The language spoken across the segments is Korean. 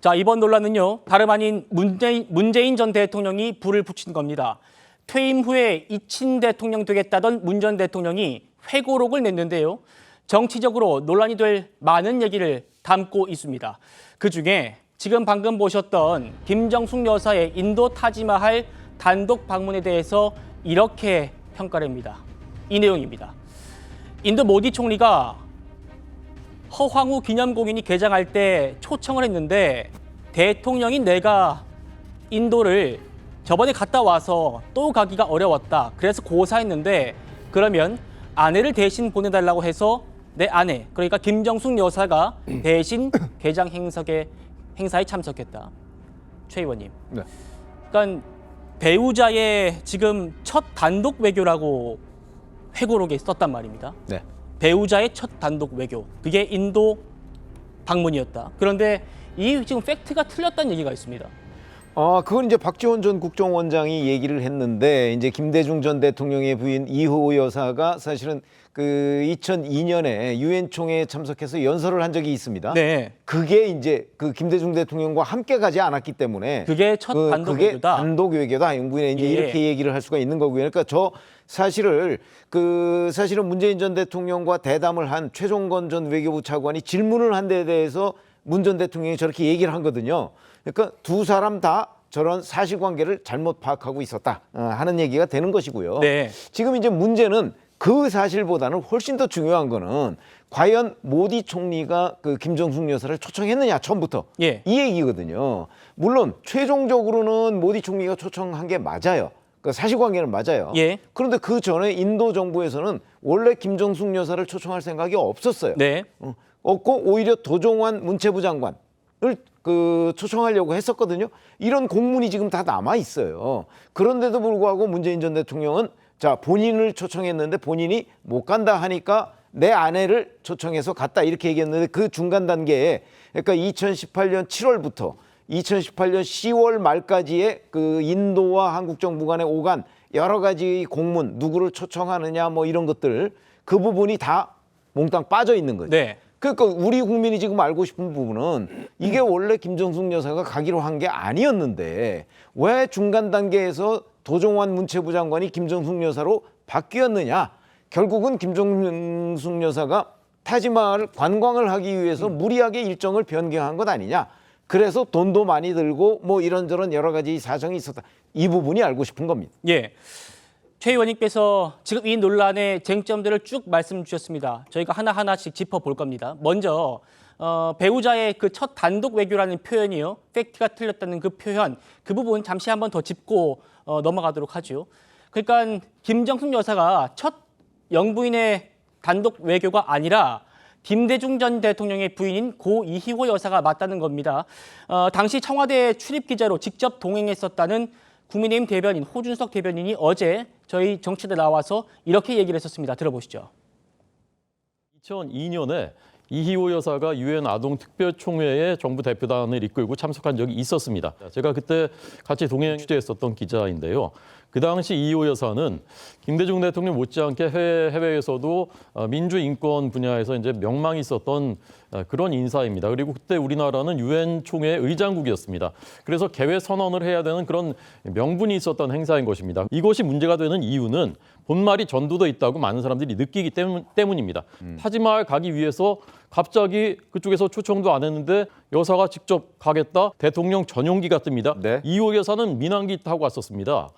자, 이번 논란은요, 다름 아닌 문재인 전 대통령이 불을 붙인 겁니다. 퇴임 후에 이친 대통령 되겠다던 문 전 대통령이 회고록을 냈는데요. 정치적으로 논란이 될 많은 얘기를 담고 있습니다. 그중에 지금 방금 보셨던 김정숙 여사의 인도 타지마할 단독 방문에 대해서 이렇게 평가를 합니다. 이 내용입니다. 인도 모디 총리가 허황우 기념공인이 개장할 때 초청을 했는데 대통령인 내가 인도를 저번에 갔다 와서 또 가기가 어려웠다. 그래서 고사했는데 그러면 아내를 대신 보내달라고 해서 내 아내, 그러니까 김정숙 여사가 대신 개장 행사에 참석했다. 최 의원님. 네. 그러니까 배우자의 지금 첫 단독 외교라고 회고록에 썼단 말입니다. 네. 배우자의 첫 단독 외교. 그게 인도 방문이었다. 그런데 이 지금 팩트가 틀렸다는 얘기가 있습니다. 그건 이제 박지원 전 국정원장이 얘기를 했는데 이제 김대중 전 대통령의 부인 이호 여사가 사실은 그 2002년에 유엔 총회에 참석해서 연설을 한 적이 있습니다. 네. 그게 이제 그 김대중 대통령과 함께 가지 않았기 때문에 그게 첫 단독 그게 외교다. 단독 외교다. 영부인에 이제 예. 이렇게 얘기를 할 수가 있는 거고요. 그러니까 저 사실은 문재인 전 대통령과 대담을 한 최종건 전 외교부 차관이 질문을 한 데 대해서 문 전 대통령이 저렇게 얘기를 한 거거든요. 그러니까 두 사람 다 저런 사실관계를 잘못 파악하고 있었다 하는 얘기가 되는 것이고요. 네. 지금 이제 문제는 그 사실보다는 훨씬 더 중요한 거는 과연 모디 총리가 그 김정숙 여사를 초청했느냐 처음부터 예. 이 얘기거든요. 물론 최종적으로는 모디 총리가 초청한 게 맞아요. 그 사실관계는 맞아요. 예. 그런데 그 전에 인도 정부에서는 원래 김정숙 여사를 초청할 생각이 없었어요. 네. 없고 오히려 도종환 문체부 장관을 초청하려고 했었거든요. 이런 공문이 지금 다 남아 있어요. 그런데도 불구하고 문재인 전 대통령은 본인을 초청했는데 본인이 못 간다 하니까 내 아내를 초청해서 갔다 이렇게 얘기했는데 그 중간 단계에 그러니까 2018년 7월부터 2018년 10월 말까지의 그 인도와 한국 정부 간의 오간 여러 가지 공문 누구를 초청하느냐 뭐 이런 것들 그 부분이 다 몽땅 빠져 있는 거죠. 네. 그러니까 우리 국민이 지금 알고 싶은 부분은 이게 원래 김정숙 여사가 가기로 한 게 아니었는데 왜 중간 단계에서 도종환 문체부 장관이 김정숙 여사로 바뀌었느냐. 결국은 김정숙 여사가 타지마할 관광을 하기 위해서 무리하게 일정을 변경한 것 아니냐. 그래서 돈도 많이 들고 뭐 이런저런 여러 가지 사정이 있었다. 이 부분이 알고 싶은 겁니다. 예. 최 의원님께서 지금 이 논란의 쟁점들을 쭉 말씀 주셨습니다. 저희가 하나하나씩 짚어볼 겁니다. 먼저 배우자의 그 첫 단독 외교라는 표현이요. 팩트가 틀렸다는 그 표현, 그 부분 잠시 한번 더 짚고 넘어가도록 하죠. 그러니까 김정숙 여사가 첫 영부인의 단독 외교가 아니라 김대중 전 대통령의 부인인 고 이희호 여사가 맞다는 겁니다. 당시 청와대 출입 기자로 직접 동행했었다는 국민의힘 대변인 호준석 대변인이 어제 저희 정치대 나와서 이렇게 얘기를 했었습니다. 들어보시죠. 2002년에 이희호 여사가 유엔 아동특별총회에 정부 대표단을 이끌고 참석한 적이 있었습니다. 제가 그때 같이 동행 취재했었던 기자인데요. 그 당시 이희호 여사는 김대중 대통령 못지않게 해외에서도 민주인권 분야에서 이제 명망이 있었던 그런 인사입니다. 그리고 그때 우리나라는 유엔 총회 의장국이었습니다. 그래서 개회 선언을 해야 되는 그런 명분이 있었던 행사인 것입니다. 이것이 문제가 되는 이유는 본말이 전도돼 있다고 많은 사람들이 느끼기 때문입니다. 타지마할 가기 위해서 갑자기 그쪽에서 초청도 안 했는데 여사가 직접 가겠다? 대통령 전용기가 뜹니다. 네. 이호 여사는 민항기 타고 왔었습니다.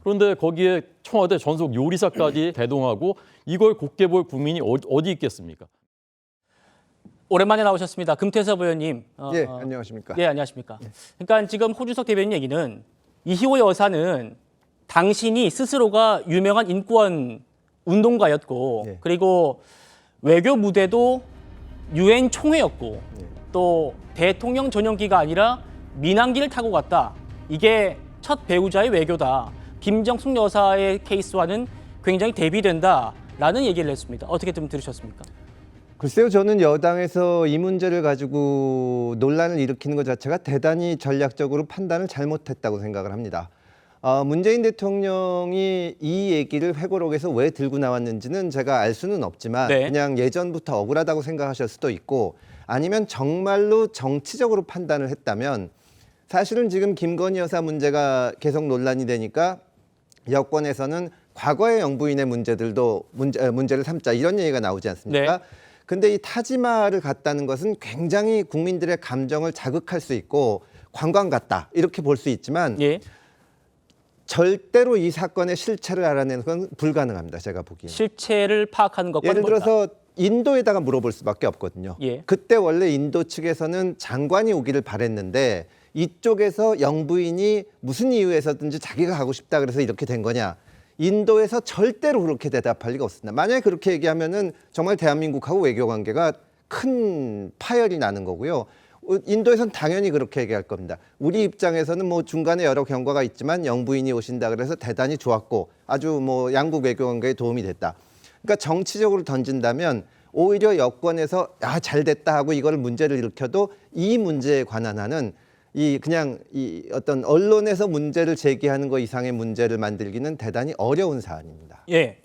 그런데 거기에 청와대 전속 요리사까지 대동하고 이걸 곱게 볼 국민이 어디 있겠습니까? 오랜만에 나오셨습니다. 금태섭 의원님. 예, 안녕하십니까. 네, 안녕하십니까. 그러니까 지금 호준석 대변인 얘기는 이희호 여사는 당신이 스스로가 유명한 인권 운동가였고 예. 그리고 외교 무대도 유엔 총회였고 예. 또 대통령 전용기가 아니라 민항기를 타고 갔다. 이게 첫 배우자의 외교다. 김정숙 여사의 케이스와는 굉장히 대비된다라는 얘기를 했습니다. 어떻게 좀 들으셨습니까? 글쎄요, 저는 여당에서 이 문제를 가지고 논란을 일으키는 것 자체가 대단히 전략적으로 판단을 잘못했다고 생각을 합니다. 문재인 대통령이 이 얘기를 회고록에서 왜 들고 나왔는지는 제가 알 수는 없지만 네. 그냥 예전부터 억울하다고 생각하실 수도 있고 아니면 정말로 정치적으로 판단을 했다면 사실은 지금 김건희 여사 문제가 계속 논란이 되니까 여권에서는 과거의 영부인의 문제들도 문제를 삼자 이런 얘기가 나오지 않습니까? 네. 근데 이 타지마를 갔다는 것은 굉장히 국민들의 감정을 자극할 수 있고 관광 같다 이렇게 볼 수 있지만 예. 절대로 이 사건의 실체를 알아내는 건 불가능합니다. 제가 보기에는. 실체를 파악하는 것과 예를 들어서 인도에다가 물어볼 수밖에 없거든요. 예. 그때 원래 인도 측에서는 장관이 오기를 바랬는데 이쪽에서 영부인이 무슨 이유에서든지 자기가 가고 싶다 그래서 이렇게 된 거냐. 인도에서 절대로 그렇게 대답할 리가 없습니다. 만약에 그렇게 얘기하면은 정말 대한민국하고 외교 관계가 큰 파열이 나는 거고요. 인도에서는 당연히 그렇게 얘기할 겁니다. 우리 입장에서는 뭐 중간에 여러 경과가 있지만 영부인이 오신다 그래서 대단히 좋았고 아주 뭐 양국 외교 관계에 도움이 됐다. 그러니까 정치적으로 던진다면 오히려 여권에서 잘 됐다 하고 이걸 문제를 일으켜도 이 문제에 관한 한은 그냥 어떤 언론에서 문제를 제기하는 것 이상의 문제를 만들기는 대단히 어려운 사안입니다. 예.